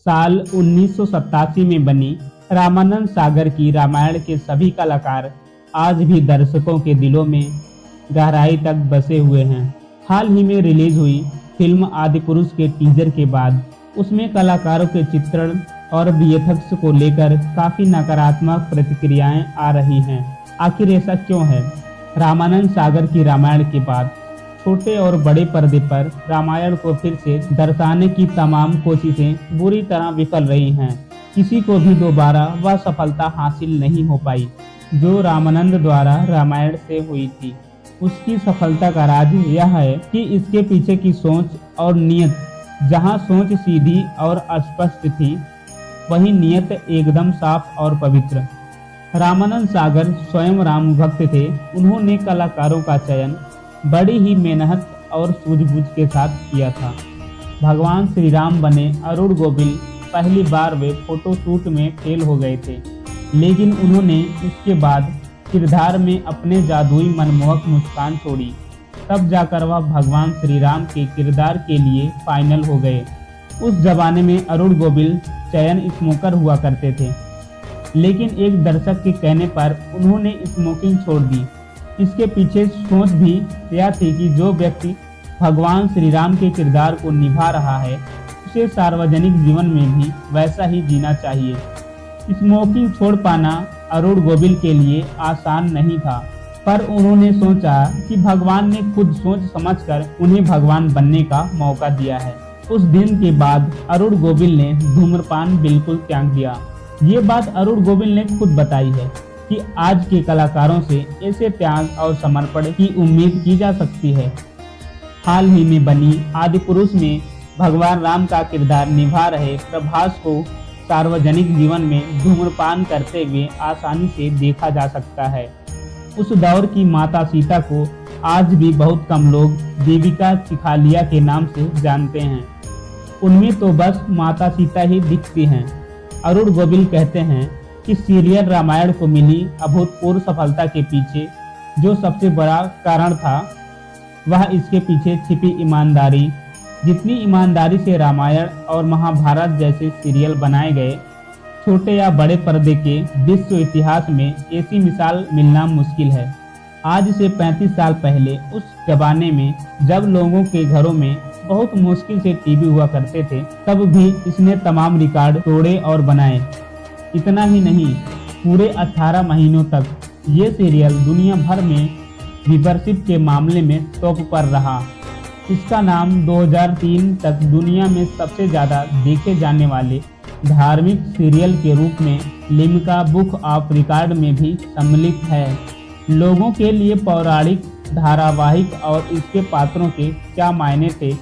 साल 1987 में बनी रामानंद सागर की रामायण के सभी कलाकार आज भी दर्शकों के दिलों में गहराई तक बसे हुए हैं। हाल ही में रिलीज हुई फिल्म आदिपुरुष के टीजर के बाद उसमें कलाकारों के चित्रण और वीएफएक्स को लेकर काफी नकारात्मक प्रतिक्रियाएं आ रही हैं। आखिर ऐसा क्यों है? रामानंद सागर की रामायण के बाद छोटे और बड़े पर्दे पर रामायण को फिर से दर्शाने की तमाम कोशिशें बुरी तरह विफल रही हैं। किसी को भी दोबारा वह सफलता हासिल नहीं हो पाई जो रामानंद द्वारा रामायण से हुई थी। उसकी सफलता का राज यह है कि इसके पीछे की सोच और नियत। जहां सोच सीधी और स्पष्ट थी, वहीं नियत एकदम साफ और पवित्र। रामानंद सागर स्वयं राम भक्त थे। उन्होंने कलाकारों का चयन बड़ी ही मेहनत और सूझबूझ के साथ किया था। भगवान श्री राम बने अरुण गोविल पहली बार वे फोटोशूट में फेल हो गए थे, लेकिन उन्होंने इसके बाद किरदार में अपने जादुई मनमोहक मुस्कान छोड़ी। तब जाकर वह भगवान श्री राम के किरदार के लिए फाइनल हो गए। उस जमाने में अरुण गोविल चयन स्मोकर हुआ करते थे, लेकिन एक दर्शक के कहने पर उन्होंने स्मोकिंग छोड़ दी। इसके पीछे सोच भी यह थी कि जो व्यक्ति भगवान श्री राम के किरदार को निभा रहा है, उसे सार्वजनिक जीवन में भी वैसा ही जीना चाहिए। स्मोकिंग छोड़ पाना अरुण गोविल के लिए आसान नहीं था, पर उन्होंने सोचा कि भगवान ने खुद सोच समझकर उन्हें भगवान बनने का मौका दिया है। उस दिन के बाद अरुण गोविल ने धूम्रपान बिल्कुल त्याग दिया। ये बात अरुण गोविल ने खुद बताई है कि आज के कलाकारों से ऐसे त्याग और समर्पण की उम्मीद की जा सकती है। हाल ही में बनी आदिपुरुष में भगवान राम का किरदार निभा रहे प्रभास को सार्वजनिक जीवन में धूम्रपान करते हुए आसानी से देखा जा सकता है। उस दौर की माता सीता को आज भी बहुत कम लोग देविका चिखालिया के नाम से जानते हैं। उनमें तो बस माता सीता ही दिखती हैं। अरुण गोविल कहते हैं कि सीरियल रामायण को मिली अभूतपूर्व सफलता के पीछे जो सबसे बड़ा कारण था, वह इसके पीछे छिपी ईमानदारी। जितनी ईमानदारी से रामायण और महाभारत जैसे सीरियल बनाए गए, छोटे या बड़े पर्दे के विश्व इतिहास में ऐसी मिसाल मिलना मुश्किल है। आज से 35 साल पहले, उस जमाने में जब लोगों के घरों में बहुत मुश्किल से टीवी हुआ करते थे, तब भी इसने तमाम रिकॉर्ड तोड़े और बनाए। इतना ही नहीं, पूरे 18 महीनों तक ये सीरियल दुनिया भर में व्यूअरशिप के मामले में टॉप पर रहा। इसका नाम 2003 तक दुनिया में सबसे ज़्यादा देखे जाने वाले धार्मिक सीरियल के रूप में लिम्का बुक ऑफ रिकॉर्ड में भी सम्मिलित है। लोगों के लिए पौराणिक धारावाहिक और इसके पात्रों के क्या मायने थे,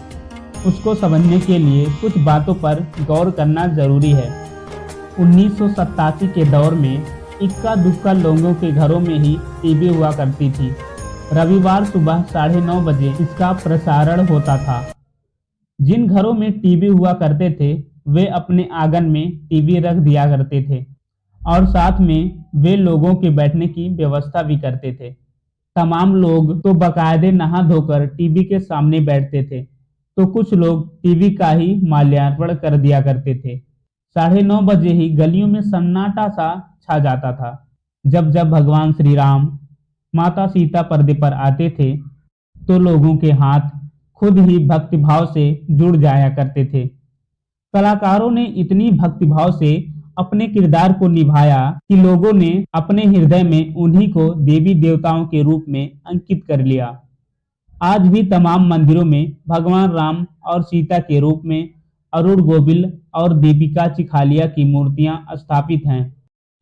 उसको समझने के लिए कुछ बातों पर गौर करना जरूरी है। 1987 के दौर में इक्का दुक्का लोगों के घरों में ही टीवी हुआ करती थी। रविवार सुबह 9:30 बजे इसका प्रसारण होता था। जिन घरों में टीवी हुआ करते थे, वे अपने आंगन में टीवी रख दिया करते थे और साथ में वे लोगों के बैठने की व्यवस्था भी करते थे। तमाम लोग तो बाकायदे नहा धोकर टीवी के सामने बैठते थे, तो कुछ लोग टीवी का ही माल्यार्पण कर दिया करते थे। 9:30 बजे ही गलियों में सन्नाटा सा छा जाता था। जब जब भगवान श्री राम, माता सीता पर्दे पर आते थे, तो लोगों के हाथ खुद ही भक्तिभाव से जुड़ जाया करते थे। कलाकारों ने इतनी भक्तिभाव से अपने किरदार को निभाया कि लोगों ने अपने हृदय में उन्हीं को देवी देवताओं के रूप में अंकित कर लिया। आज भी तमाम मंदिरों में भगवान राम और सीता के रूप में अरुण गोविल और देविका चिखालिया की मूर्तियां स्थापित हैं।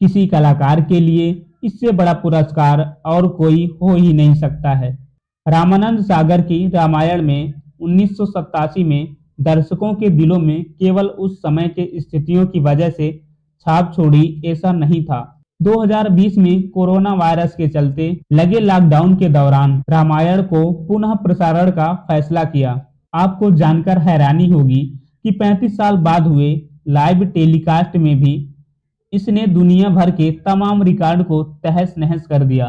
किसी कलाकार के लिए इससे बड़ा पुरस्कार और कोई हो ही नहीं सकता है। रामानंद सागर की रामायण में 1987 में दर्शकों के दिलों में केवल उस समय के स्थितियों की वजह से छाप छोड़ी, ऐसा नहीं था। 2020 में कोरोना वायरस के चलते लगे लॉकडाउन के दौरान रामायण को पुनः प्रसारण का फैसला किया। आपको जानकर हैरानी होगी कि 35 साल बाद हुए लाइव टेलीकास्ट में भी इसने दुनिया भर के तमाम रिकॉर्ड को तहस नहस कर दिया।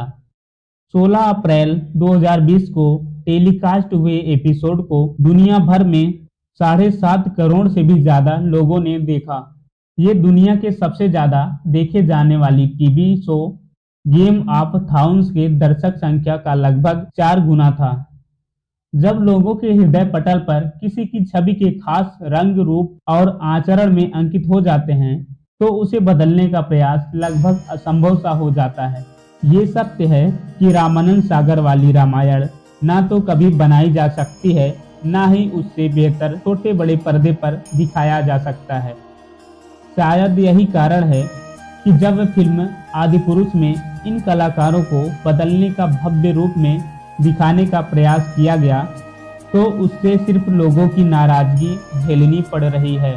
16 अप्रैल 2020 को टेलीकास्ट हुए एपिसोड को दुनिया भर में 7.5 करोड़ से भी ज्यादा लोगों ने देखा। ये दुनिया के सबसे ज्यादा देखे जाने वाली TV show game of thrones के दर्शक संख्या का लगभग 4 गुना था। जब लोगों के हृदय पटल पर किसी की छवि के खास रंग, रूप और आचरण में अंकित हो जाते हैं, तो उसे बदलने का प्रयास लगभग असंभव सा हो जाता है। ये सत्य है कि रामानंद सागर वाली रामायण ना तो कभी बनाई जा सकती है, ना ही उससे बेहतर छोटे बड़े पर्दे पर दिखाया जा सकता है। शायद यही कारण है कि जब फिल्म आदिपुरुष में इन कलाकारों को बदलने का भव्य रूप में दिखाने का प्रयास किया गया, तो उससे सिर्फ लोगों की नाराजगी झेलनी पड़ रही है।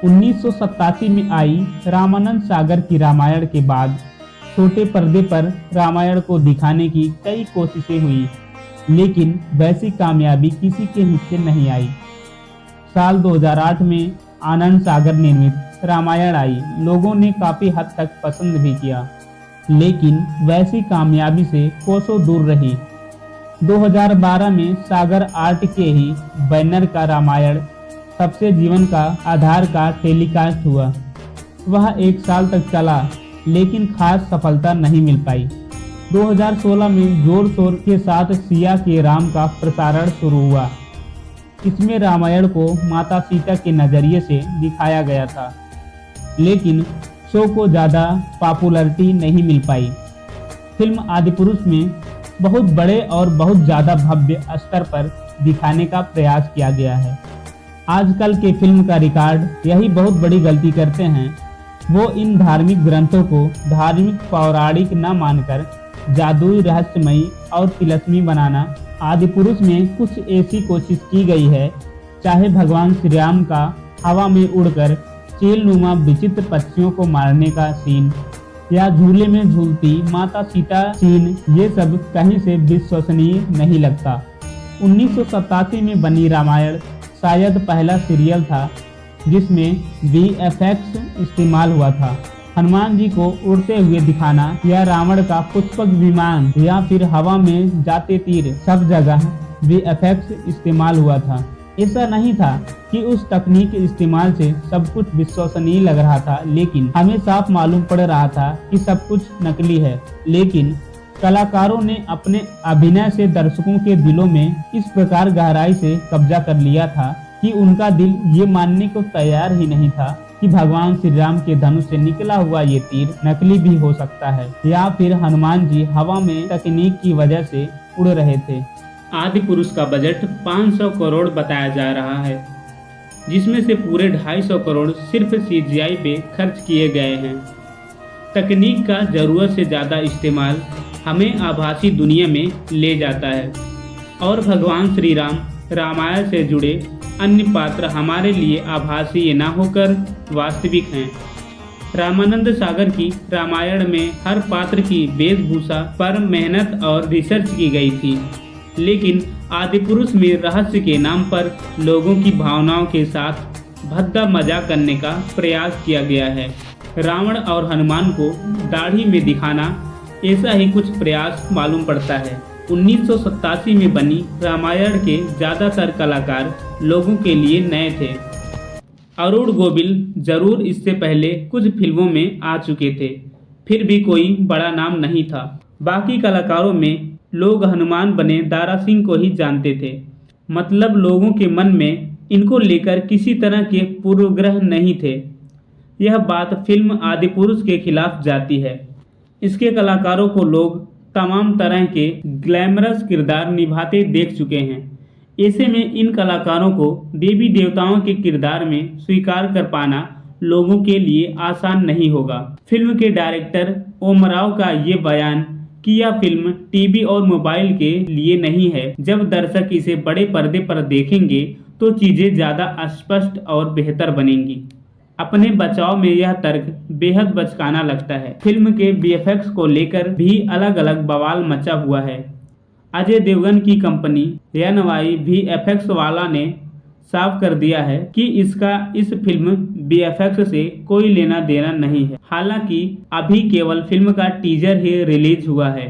1987 में आई रामानंद सागर की रामायण के बाद छोटे पर्दे पर रामायण को दिखाने की कई कोशिशें हुई, लेकिन वैसी कामयाबी किसी के हिस्से नहीं आई। साल 2008 में आनंद सागर निर्मित रामायण आई। लोगों ने काफी हद तक पसंद भी किया, लेकिन वैसी कामयाबी से कोसों दूर रही। 2012 में सागर आर्ट के ही बैनर का रामायण सबसे जीवन का आधार का टेलीकास्ट हुआ। वह 1 साल तक चला, लेकिन खास सफलता नहीं मिल पाई। 2016 में जोर शोर के साथ सिया के राम का प्रसारण शुरू हुआ। इसमें रामायण को माता सीता के नजरिए से दिखाया गया था, लेकिन शो को ज़्यादा पॉपुलैरिटी नहीं मिल पाई। फिल्म आदिपुरुष में बहुत बड़े और बहुत ज़्यादा भव्य स्तर पर दिखाने का प्रयास किया गया है। आजकल के फिल्म का रिकॉर्ड यही बहुत बड़ी गलती करते हैं। वो इन धार्मिक ग्रंथों को धार्मिक पौराणिक न मानकर जादुई, रहस्यमयी और तिलस्मी बनाना। आदिपुरुष में कुछ ऐसी कोशिश की गई है, चाहे भगवान श्री राम का हवा में उड़कर चीलनुमा विचित्र पक्षियों को मारने का सीन या झूले में झूलती माता सीता सीन, ये सब कहीं से विश्वसनीय नहीं लगता। 1987 में बनी रामायण शायद पहला सीरियल था जिसमें VFX इस्तेमाल हुआ था। हनुमान जी को उड़ते हुए दिखाना या रावण का पुष्पक विमान या फिर हवा में जाते तीर, सब जगह VFX इस्तेमाल हुआ था। ऐसा नहीं था कि उस तकनीक के इस्तेमाल से सब कुछ विश्वसनीय लग रहा था, लेकिन हमें साफ मालूम पड़ रहा था कि सब कुछ नकली है। लेकिन कलाकारों ने अपने अभिनय से दर्शकों के दिलों में इस प्रकार गहराई से कब्जा कर लिया था कि उनका दिल ये मानने को तैयार ही नहीं था कि भगवान श्री राम के धनुष से निकला हुआ ये तीर नकली भी हो सकता है, या फिर हनुमान जी हवा में तकनीक की वजह से उड़ रहे थे। आदिपुरुष का बजट 500 करोड़ बताया जा रहा है, जिसमें से पूरे 250 करोड़ सिर्फ CGI पे खर्च किए गए हैं। तकनीक का जरूरत से ज़्यादा इस्तेमाल हमें आभासी दुनिया में ले जाता है, और भगवान श्री राम, रामायण से जुड़े अन्य पात्र हमारे लिए आभासी न होकर वास्तविक हैं। रामानंद सागर की रामायण में हर पात्र की वेशभूषा पर मेहनत और रिसर्च की गई थी, लेकिन आदिपुरुष में रहस्य के नाम पर लोगों की भावनाओं के साथ भद्दा मजाक करने का प्रयास किया गया है। रावण और हनुमान को दाढ़ी में दिखाना, ऐसा ही कुछ प्रयास मालूम पड़ता है। 1987 में बनी रामायण के ज़्यादातर कलाकार लोगों के लिए नए थे। अरुण गोविल जरूर इससे पहले कुछ फिल्मों में आ चुके थे, फिर भी कोई बड़ा नाम नहीं था। बाकी कलाकारों में लोग हनुमान बने दारा सिंह को ही जानते थे। मतलब लोगों के मन में इनको लेकर किसी तरह के पूर्वग्रह नहीं थे। यह बात फिल्म आदिपुरुष के खिलाफ जाती है। इसके कलाकारों को लोग तमाम तरह के ग्लैमरस किरदार निभाते देख चुके हैं। ऐसे में इन कलाकारों को देवी देवताओं के किरदार में स्वीकार कर पाना लोगों के लिए आसान नहीं होगा। फिल्म के डायरेक्टर ओमराव का ये बयान कि यह फिल्म टीवी और मोबाइल के लिए नहीं है, जब दर्शक इसे बड़े पर्दे पर देखेंगे तो चीजें ज्यादा स्पष्ट और बेहतर बनेंगी। अपने बचाव में यह तर्क बेहद बचकाना लगता है। फिल्म के VFX को लेकर भी अलग अलग बवाल मचा हुआ है। अजय देवगन की कंपनी NY VFX वाला ने साफ कर दिया है कि इसका इस फिल्म VFX से कोई लेना देना नहीं है। हालांकि अभी केवल फिल्म का टीजर ही रिलीज हुआ है,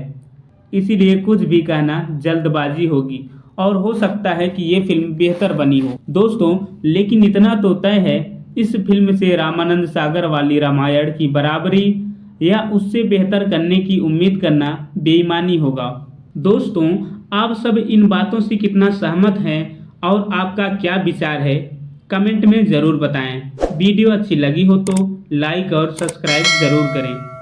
इसीलिए कुछ भी कहना जल्दबाजी होगी और हो सकता है कि ये फिल्म बेहतर बनी हो दोस्तों, लेकिन इतना तो तय है इस फिल्म से रामानंद सागर वाली रामायण की बराबरी या उससे बेहतर करने की उम्मीद करना बेईमानी होगा। दोस्तों, आप सब इन बातों से कितना सहमत हैं और आपका क्या विचार है, कमेंट में ज़रूर बताएं। वीडियो अच्छी लगी हो तो लाइक और सब्सक्राइब ज़रूर करें।